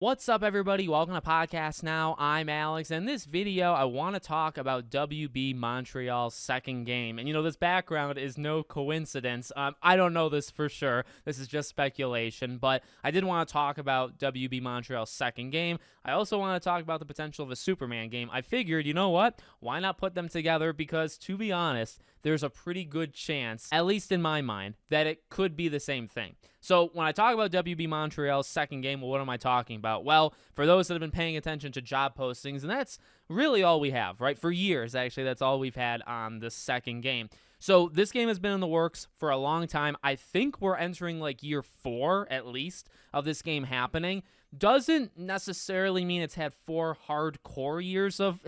What's up, everybody? Welcome to Podcast Now. I'm Alex, and in this video, I want to talk about WB Montreal's second game. And this background is no coincidence. I don't know this for sure. This is just speculation, but I did want to talk about WB Montreal's second game. I also want to talk about the potential of a Superman game. I figured, you know what? Why not put them together? Because, to be honest, there's a pretty good chance, at least in my mind, that it could be the same thing. So when I talk about WB Montreal's second game, well, what am I talking about? Well, for those that have been paying attention to job postings, and that's really all we have, right? For years, actually, that's all we've had on the second game. So this game has been in the works for a long time. I think we're entering like year 4, at least, of this game happening. Doesn't necessarily mean it's had 4 hardcore years of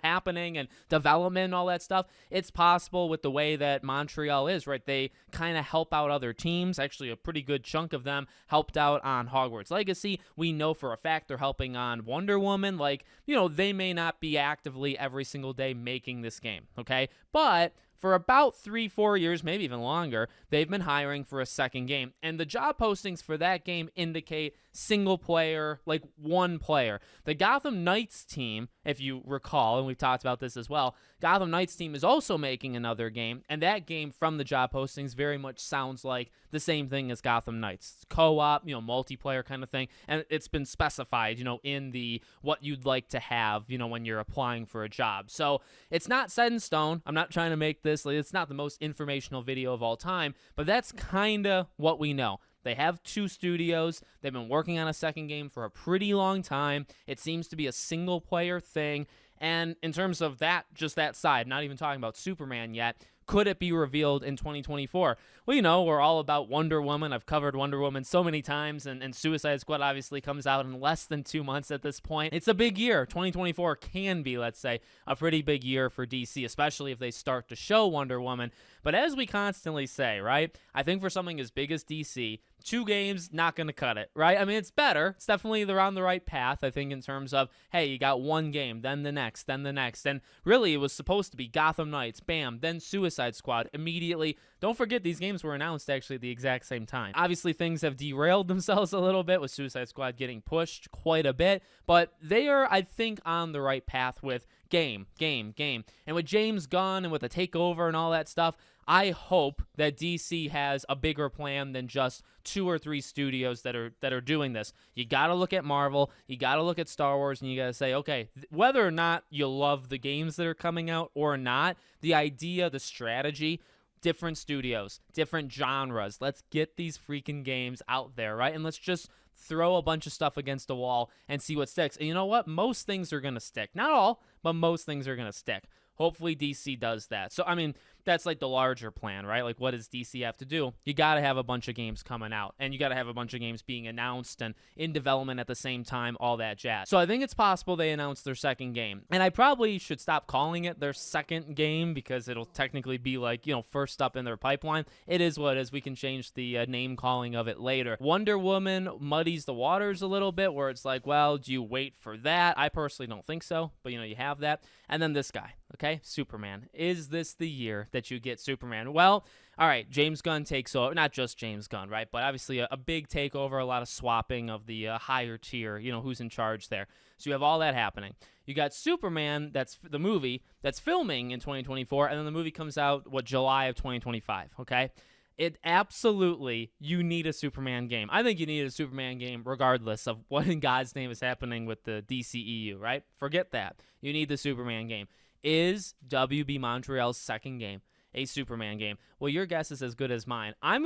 happening and development and all that stuff. It's possible with the way that Montreal is, right? They kind of help out other teams. Actually, a pretty good chunk of them helped out on Hogwarts Legacy. We know for a fact they're helping on Wonder Woman. They may not be actively every single day making this game, okay? But for about 3-4 years, maybe even longer, they've been hiring for a second game. And the job postings for that game indicate single player, like one player. The Gotham Knights team, if you recall, and we've talked about this as well, Gotham Knights team is also making another game. And that game from the job postings very much sounds like the same thing as Gotham Knights. It's co-op, multiplayer kind of thing. And it's been specified, in the what you'd like to have, when you're applying for a job. So it's not set in stone. I'm not trying to make this, it's not the most informational video of all time, but that's kind of what we know. They have 2 studios. They've been working on a second game for a pretty long time. It seems to be a single player thing. And in terms of that, just that side, not even talking about Superman yet, could it be revealed in 2024? Well, we're all about Wonder Woman. I've covered Wonder Woman so many times, and Suicide Squad obviously comes out in less than 2 months at this point. It's a big year. 2024 can be, let's say, a pretty big year for DC, especially if they start to show Wonder Woman. But as we constantly say, right, I think for something as big as DC, 2 games, not going to cut it, right? I mean, it's better. It's definitely on the right path, I think, in terms of, hey, you got 1 game, then the next, then the next. And really, it was supposed to be Gotham Knights, bam, then Suicide Squad immediately. Don't forget, these games were announced actually at the exact same time. Obviously, things have derailed themselves a little bit with Suicide Squad getting pushed quite a bit, but they are, I think, on the right path with game. And with James Gunn and with the takeover and all that stuff, I hope that DC has a bigger plan than just 2 or 3 studios that are doing this. You got to look at Marvel, you got to look at Star Wars, and you got to say, okay, whether or not you love the games that are coming out or not, the idea, the strategy, different studios, different genres. Let's get these freaking games out there, right? And let's just throw a bunch of stuff against the wall and see what sticks. And you know what? Most things are going to stick. Not all, but most things are going to stick. Hopefully DC does that. So, I mean, that's like the larger plan, right? Like, what does DC have to do? You got to have a bunch of games coming out, and you got to have a bunch of games being announced and in development at the same time, all that jazz. So I think it's possible they announce their second game. And I probably should stop calling it their second game because it'll technically be like, first up in their pipeline. It is what it is. We can change the name calling of it later. Wonder Woman muddies the waters a little bit where it's like, well, do you wait for that? I personally don't think so, but, you have that. And then this guy, okay? Superman. Is this the year that you get Superman? Well, all right, James Gunn takes over. Not just James Gunn, right? But obviously a big takeover, a lot of swapping of the higher tier, who's in charge there. So you have all that happening. You got Superman, that's the movie, that's filming in 2024, and then the movie comes out, July of 2025, okay? You need a Superman game. I think you need a Superman game regardless of what in God's name is happening with the DCEU, right? Forget that. You need the Superman game. Is WB Montreal's second game a Superman game? Well, your guess is as good as mine. I'm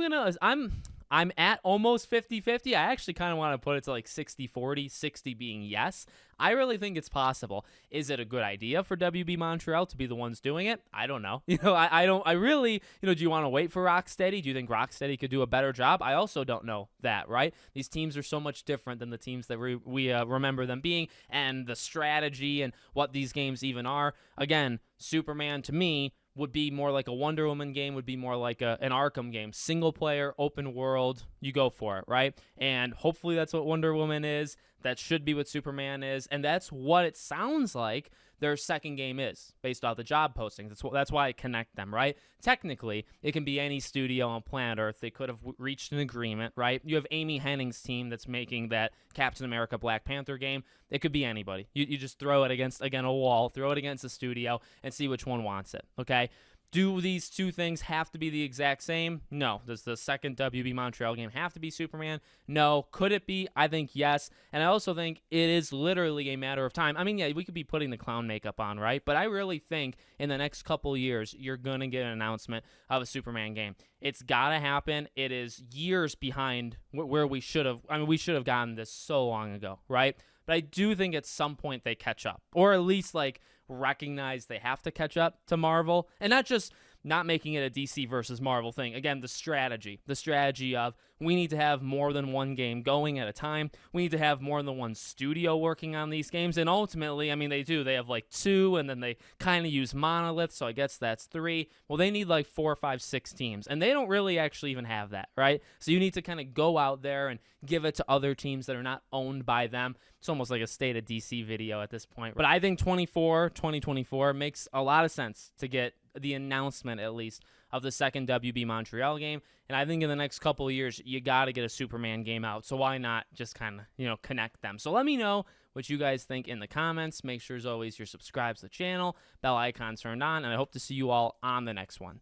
at almost 50-50. I actually kind of want to put it to like 60-40, 60 being yes. I really think it's possible. Is it a good idea for WB Montreal to be the ones doing it? I don't know. I really, do you want to wait for Rocksteady? Do you think Rocksteady could do a better job? I also don't know that, right? These teams are so much different than the teams that we remember them being, and the strategy and what these games even are. Again, Superman to me would be more like a Wonder Woman game, would be more like an Arkham game. Single player, open world, you go for it, right? And hopefully that's what Wonder Woman is. That should be what Superman is, and that's what it sounds like their second game is, based off the job postings. That's why I connect them, right? Technically, it can be any studio on planet Earth. They could have reached an agreement, right? You have Amy Hennig's team that's making that Captain America Black Panther game. It could be anybody. You just throw it against, again, a wall, throw it against a studio, and see which one wants it, okay? Do these two things have to be the exact same? No. Does the second WB Montreal game have to be Superman? No. Could it be? I think yes. And I also think it is literally a matter of time. I mean, yeah, we could be putting the clown makeup on, right? But I really think in the next couple of years, you're going to get an announcement of a Superman game. It's got to happen. It is years behind where we should have. I mean, we should have gotten this so long ago, right? But I do think at some point they catch up, or at least like recognize they have to catch up to Marvel, and not just not making it a DC versus Marvel thing. Again, the strategy of we need to have more than one game going at a time. We need to have more than one studio working on these games. And ultimately, I mean, they do. They have like 2, and then they kind of use Monolith, so I guess that's 3. Well, they need like 4, 5, 6 teams, and they don't really actually even have that, right? So you need to kind of go out there and give it to other teams that are not owned by them. It's almost like a State of DC video at this point. But I think 2024 makes a lot of sense to get the announcement, at least, of the second WB Montreal game. And I think in the next couple of years, you got to get a Superman game out. So why not just kind of, connect them? So let me know what you guys think in the comments. Make sure, as always, you're subscribed to the channel, bell icon turned on, and I hope to see you all on the next one.